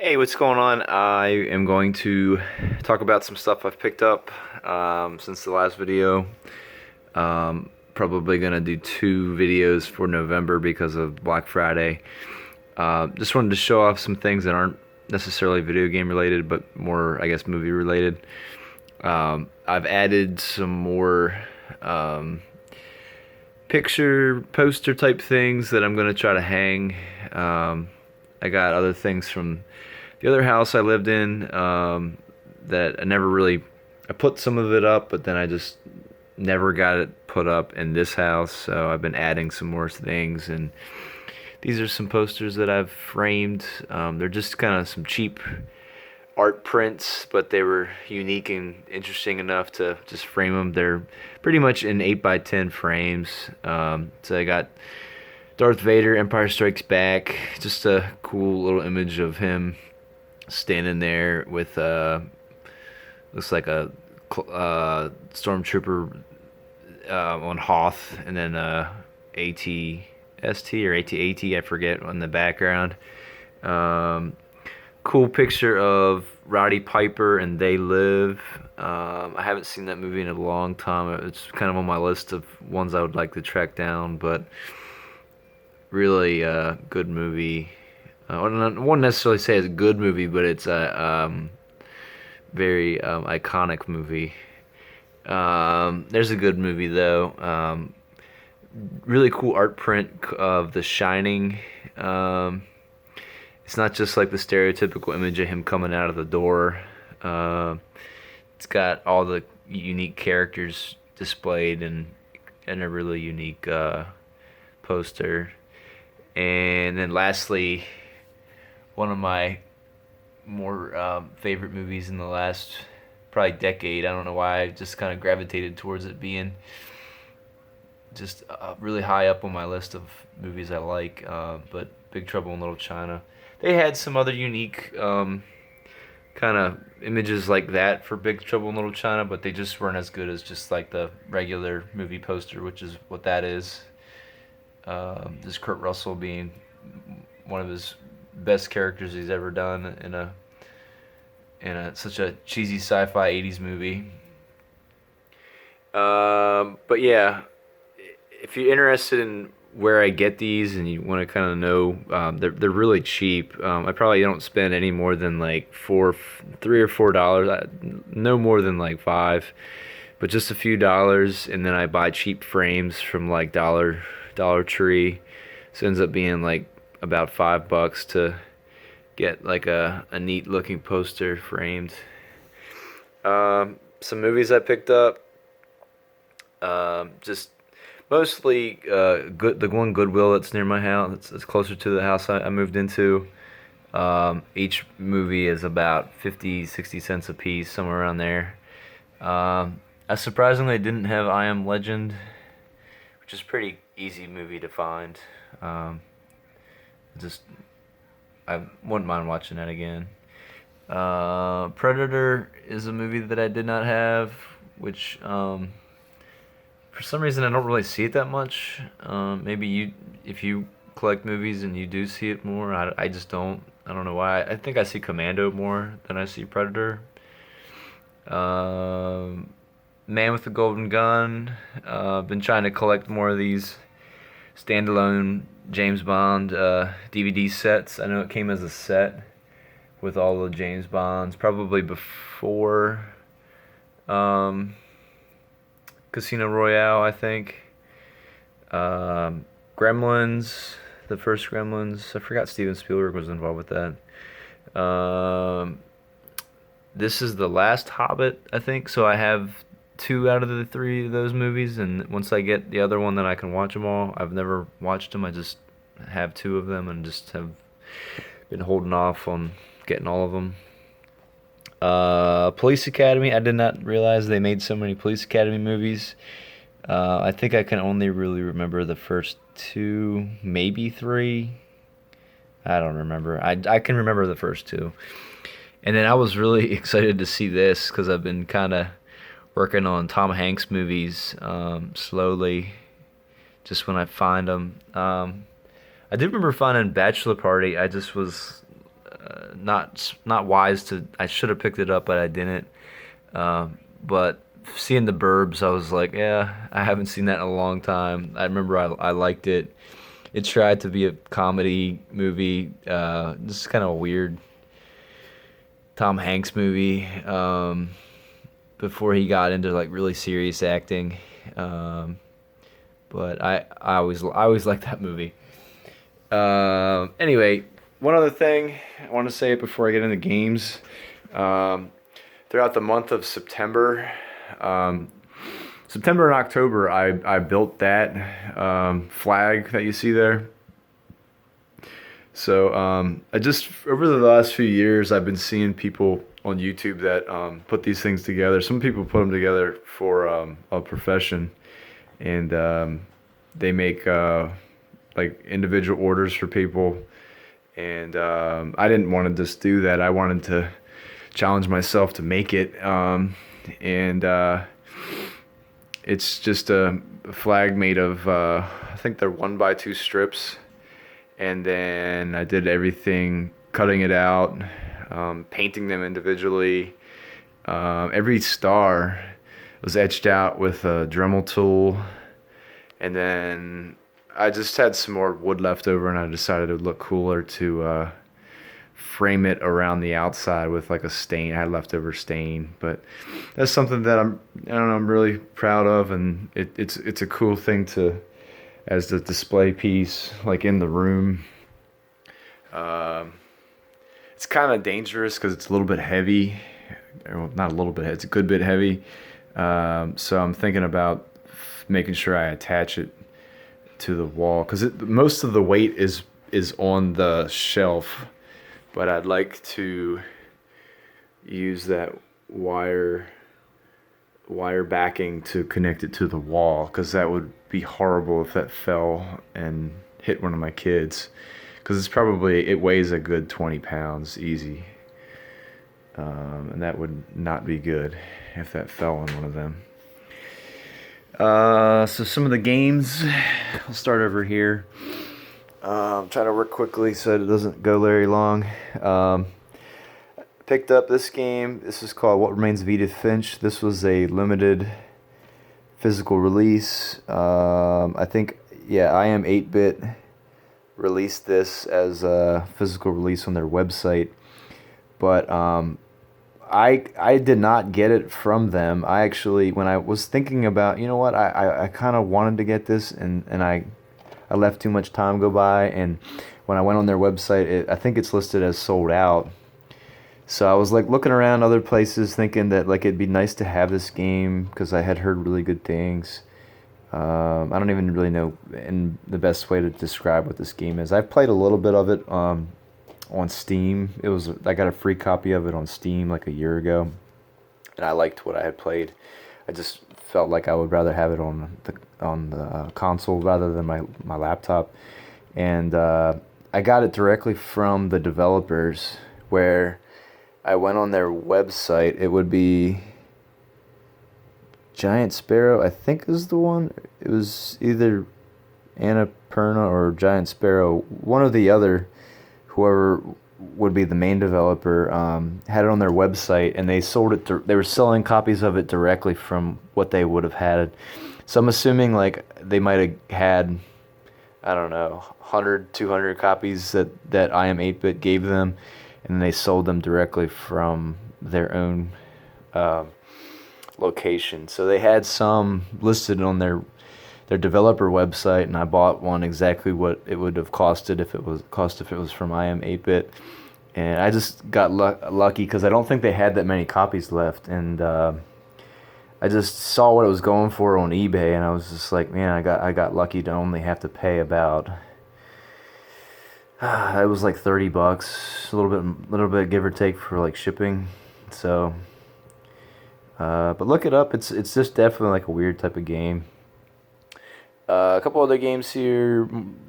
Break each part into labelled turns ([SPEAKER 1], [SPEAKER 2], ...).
[SPEAKER 1] Hey, what's going on? I am going to talk about some stuff I've picked up since the last video. Probably gonna do two videos for November because of Black Friday. Just wanted to show off some things that aren't necessarily video game related, but more, I guess, movie related. I've added some more picture poster type things that I'm gonna try to hang. I got other things from the other house I lived in that I never really. I put some of it up, but then I just never got it put up in this house. So I've been adding some more things, and these are some posters that I've framed. They're just kind of some cheap art prints, but they were unique and interesting enough to just frame them. They're pretty much in 8x10 frames. So I got Darth Vader, Empire Strikes Back, just a cool little image of him standing there with looks like a stormtrooper on Hoth, and then AT-ST or AT-AT, I forget, on the background. Cool picture of Roddy Piper and They Live. I haven't seen that movie in a long time. It's kind of on my list of ones I would like to track down, but really good movie. I won't necessarily say it's a good movie, but it's a very iconic movie. There's a good movie though. Really cool art print of The Shining. It's not just like the stereotypical image of him coming out of the door. It's got all the unique characters displayed in a really unique poster. And then lastly, one of my more favorite movies in the last probably decade. I don't know why I just kind of gravitated towards it being just really high up on my list of movies I like. But Big Trouble in Little China. They had some other unique kind of images like that for Big Trouble in Little China, but they just weren't as good as just like the regular movie poster, which is what that is. Just Kurt Russell being one of his best characters he's ever done in such a cheesy sci-fi 80s movie. But yeah, if you're interested in where I get these and you want to kind of know, they're really cheap. I probably don't spend any more than like $3 or $4. No more than like five, but just a few dollars, and then I buy cheap frames from like Dollar Tree. So it ends up being like about $5 to get like a neat looking poster framed. Some movies I picked up. Just mostly good. The one Goodwill that's near my house. It's closer to the house I moved into. Each movie is about 50, 60 cents a piece, somewhere around there. I surprisingly didn't have I Am Legend, which is a pretty easy movie to find. Just I wouldn't mind watching that again. Predator is a movie that I did not have, which for some reason I don't really see it that much. Maybe if you collect movies and you do see it more, I just don't. I don't know why. I think I see Commando more than I see Predator. Man with the Golden Gun. Been trying to collect more of these standalone James Bond DVD sets. I know it came as a set with all the James Bonds, probably before Casino Royale, I think. Gremlins, the first Gremlins. I forgot Steven Spielberg was involved with that. This is the last Hobbit, I think. So I have two out of the three of those movies, and once I get the other one, then I can watch them all. I've never watched them. I just have two of them, and just have been holding off on getting all of them. Police Academy. I did not realize they made so many Police Academy movies. I think I can only really remember the first two, maybe three. I don't remember. I can remember the first two. And then I was really excited to see this because I've been kind of working on Tom Hanks movies slowly, just when I find them. I did remember finding Bachelor Party. I just was not wise to. I should have picked it up, but I didn't. But seeing the Burbs, I was like, yeah, I haven't seen that in a long time. I remember I liked it. It tried to be a comedy movie. This is kind of a weird Tom Hanks movie. Before he got into like really serious acting. Um, but I always liked that movie. Anyway, one other thing I want to say before I get into games. Um, Throughout the month of September, um, September and October, I built that flag that you see there. So I just over the last few years, I've been seeing people on YouTube that put these things together. Some people put them together for a profession, and they make like individual orders for people. And I didn't want to just do that. I wanted to challenge myself to make it. And it's just a flag made of, I think they're 1x2 strips. And then I did everything, cutting it out, painting them individually. Every star was etched out with a Dremel tool. And then I just had some more wood left over, and I decided it would look cooler to frame it around the outside with like a stain. I had leftover stain, but that's something that I don't know, I'm really proud of, and it's a cool thing to as the display piece, like in the room. Um, it's kind of dangerous because it's a little bit heavy. Well, not a little bit. It's a good bit heavy. So I'm thinking about making sure I attach it to the wall because most of the weight is on the shelf, but I'd like to use that wire backing to connect it to the wall because that would be horrible if that fell and hit one of my kids because it weighs a good 20 pounds easy, and that would not be good if that fell on one of them. So some of the games, I'll start over here. I'm trying to work quickly so it doesn't go very long. Picked up this game. This is called What Remains of Edith Finch. This was a limited physical release. I think, yeah, I Am 8-Bit released this as a physical release on their website. But I did not get it from them. I actually, when I was thinking about, you know what, I kind of wanted to get this, and I left too much time go by, and when I went on their website, I think it's listed as sold out. So I was like looking around other places thinking that like it'd be nice to have this game because I had heard really good things. I don't even really know in the best way to describe what this game is. I've played a little bit of it on Steam. I got a free copy of it on Steam like a year ago, and I liked what I had played. I just felt like I would rather have it on the console rather than my laptop, and I got it directly from the developers. Where I went on their website, it would be Giant Sparrow, I think is the one. It was either Annapurna or Giant Sparrow, one or the other. Whoever would be the main developer had it on their website, and they sold it. They were selling copies of it directly from what they would have had. So I'm assuming like they might have had, I don't know, 100, 200 copies that I Am 8-Bit gave them, and they sold them directly from their own location. So they had some listed on their developer website, and I bought one exactly what it would have costed if it was from I Am 8-Bit. And I just got lucky because I don't think they had that many copies left, and I just saw what it was going for on eBay, and I was just like, man, I got lucky to only have to pay about it was like $30, a little bit give or take for like shipping. So but look it up. It's just definitely like a weird type of game. A couple other games here,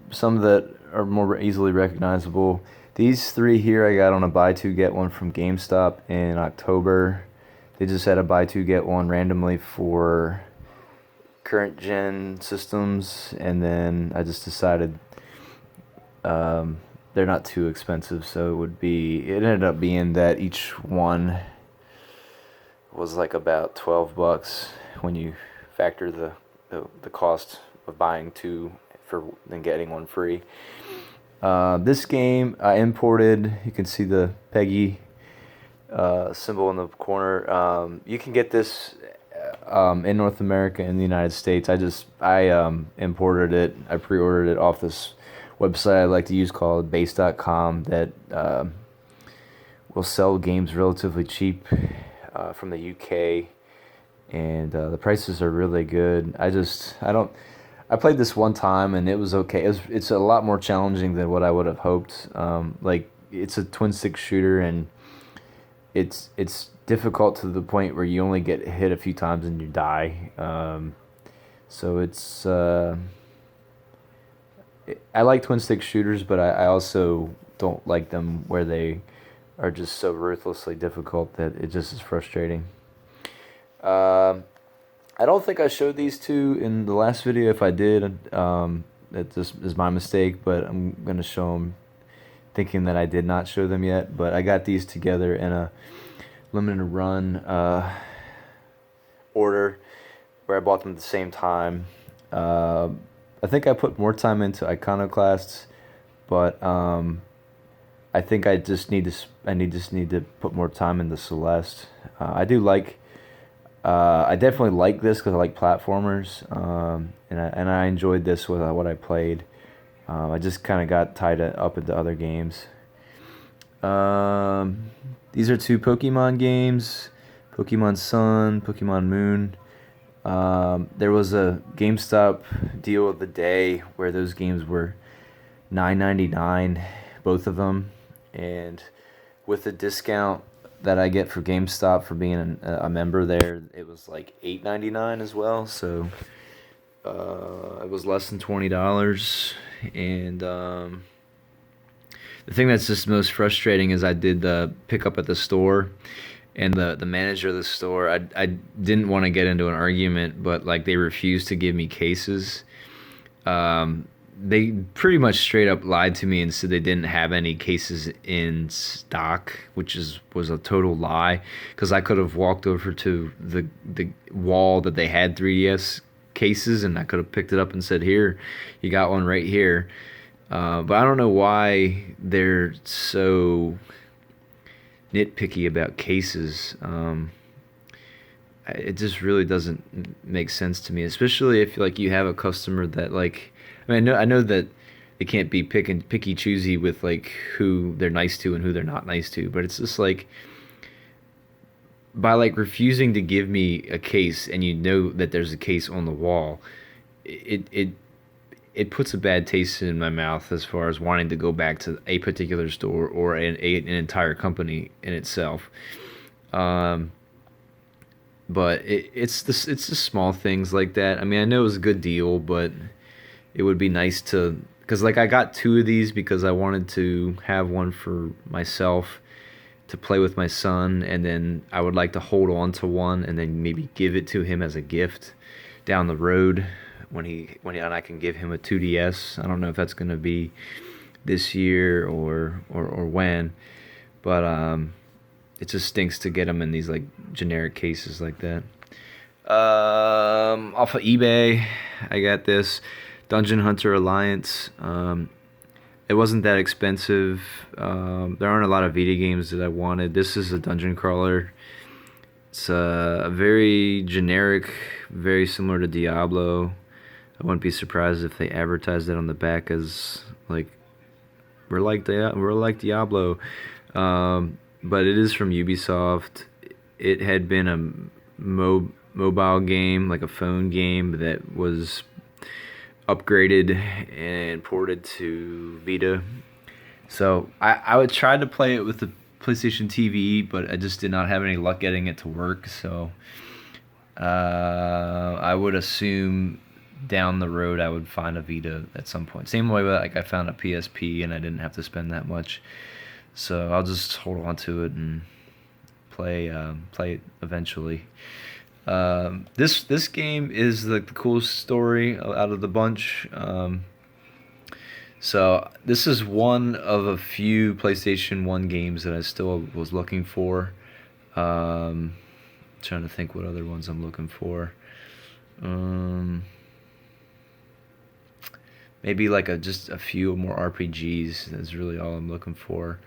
[SPEAKER 1] some that are more easily recognizable. These three here I got on a buy two get one from GameStop in October. They just had a buy two get one randomly for current gen systems, and then I just decided they're not too expensive, so it ended up being that each one was like about $12 when you factor the cost of buying two for then getting one free. This game I imported. You can see the Peggy symbol in the corner. You can get this in North America and the United States. I imported it. I pre-ordered it off this website I like to use called base.com that will sell games relatively cheap from the UK, and the prices are really good. I played this one time and it was okay. It's a lot more challenging than what I would have hoped. Like it's a twin stick shooter and it's difficult to the point where you only get hit a few times and you die. So I like twin stick shooters, but I also don't like them where they are just so ruthlessly difficult that it just is frustrating. Um, I don't think I showed these two in the last video. If I did, that just is my mistake, but I'm going to show them thinking that I did not show them yet. But I got these together in a limited run order where I bought them at the same time. I think I put more time into Iconoclasts, but I think I just need to put more time into Celeste. I definitely like this because I like platformers, and I enjoyed this with what I played. I just kind of got tied up into other games. Um, these are two Pokemon games, Pokemon Sun, Pokemon Moon. There was a GameStop deal of the day where those games were $9.99, both of them, and with the discount that I get for GameStop for being a member there, it was like $8.99 as well. So it was less than $20, and the thing that's just most frustrating is I did the pickup at the store, and the manager of the store, I didn't want to get into an argument, but like they refused to give me cases. They pretty much straight up lied to me and said they didn't have any cases in stock, which was a total lie, because I could have walked over to the wall that they had 3DS cases and I could have picked it up and said, "Here, you got one right here." But I don't know why they're so nitpicky about cases. It just really doesn't make sense to me, especially if like you have a customer that like, I know that they can't be picky choosy with like who they're nice to and who they're not nice to, but it's just like by like refusing to give me a case and you know that there's a case on the wall, it it it puts a bad taste in my mouth as far as wanting to go back to a particular store or an entire company in itself. Um, but it's the small things like that. I mean, I know it was a good deal, but it would be nice to, because like I got two of these because I wanted to have one for myself to play with my son, and then I would like to hold on to one and then maybe give it to him as a gift down the road and I can give him a 2DS. I don't know if that's gonna be this year or when, but it just stinks to get them in these like generic cases like that. Off of eBay, I got this Dungeon Hunter Alliance. It wasn't that expensive. There aren't a lot of Vita games that I wanted. This is a dungeon crawler. It's very generic, very similar to Diablo. I wouldn't be surprised if they advertised it on the back as like we're like Diablo. But it is from Ubisoft. It had been a mobile game, like a phone game that was upgraded and ported to Vita. So I would try to play it with the PlayStation TV, but I just did not have any luck getting it to work. So I would assume down the road I would find a Vita at some point. Same way like I found a PSP and I didn't have to spend that much. So I'll just hold on to it and play it eventually. This game is like the coolest story out of the bunch. So this is one of a few PlayStation 1 games that I still was looking for. Um, Trying to think what other ones I'm looking for. Um, Maybe like just a few more RPGs. That's really all I'm looking for.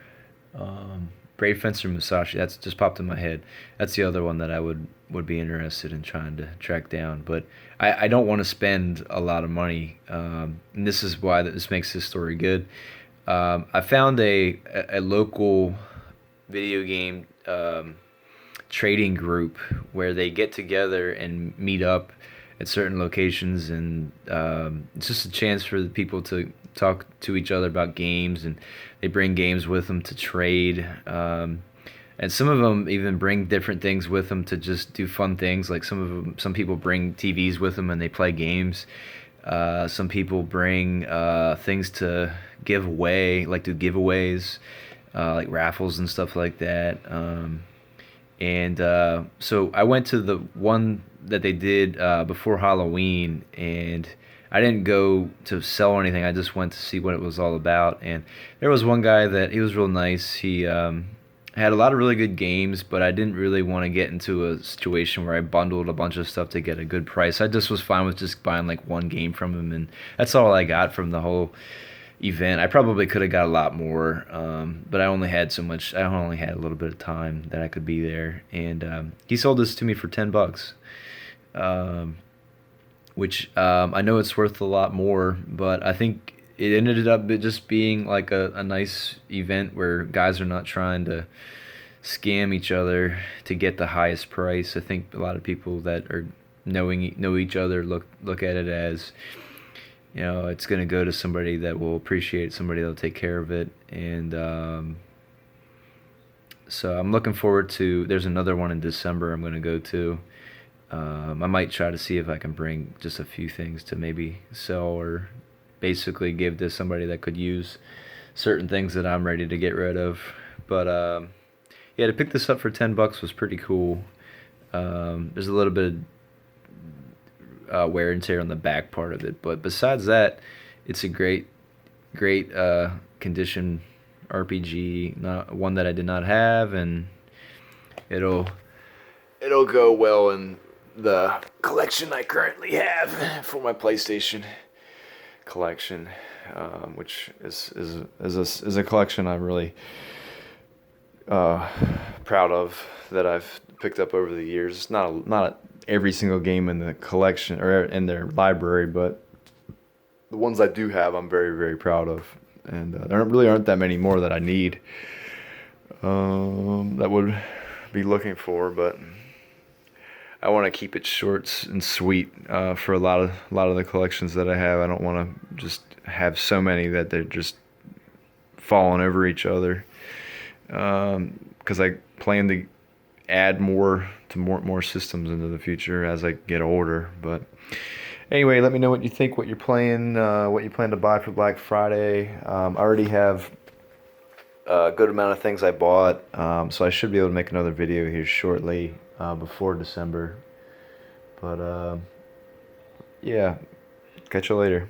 [SPEAKER 1] Um, Brave Fencer Musashi. That's just popped in my head. That's the other one that I would be interested in trying to track down. But I don't want to spend a lot of money. And this is why this makes this story good. I found a local video game trading group where they get together and meet up at certain locations, and it's just a chance for the people to talk to each other about games, and they bring games with them to trade. And some of them even bring different things with them to just do fun things. Like some people bring TVs with them and they play games. Some people bring things to give away, like do giveaways, like raffles and stuff like that. And so I went to the one that they did before Halloween, and I didn't go to sell anything. I just went to see what it was all about. And there was one guy that he was real nice. He had a lot of really good games, but I didn't really want to get into a situation where I bundled a bunch of stuff to get a good price. I just was fine with just buying like one game from him, and that's all I got from the whole event. I probably could have got a lot more, but I only had so much. I only had a little bit of time that I could be there, and he sold this to me for $10, which I know it's worth a lot more, but I think it ended up just being like a nice event where guys are not trying to scam each other to get the highest price. I think a lot of people that are know each other look at it as, you know, it's going to go to somebody that will appreciate it, somebody that'll take care of it. And so I'm looking forward to, there's another one in December I'm going to go to. I might try to see if I can bring just a few things to maybe sell or basically give to somebody that could use certain things that I'm ready to get rid of. But yeah, to pick this up for $10 was pretty cool. There's a little bit of wear and tear on the back part of it, but besides that, it's a great condition RPG. Not one that I did not have, and it'll go well in the collection I currently have for my PlayStation collection, which is a collection I'm really proud of, that I've picked up over the years. It's not every single game in the collection or in their library, but the ones I do have, I'm very, very proud of. And there really aren't that many more that I need, that would be looking for, but I want to keep it short and sweet for a lot of the collections that I have. I don't want to just have so many that they're just falling over each other, because I plan to add more systems into the future as I get older. But anyway, let me know what you think, what you're playing, what you plan to buy for Black Friday. I already have a good amount of things I bought, so I should be able to make another video here shortly, before December. But yeah, catch you later.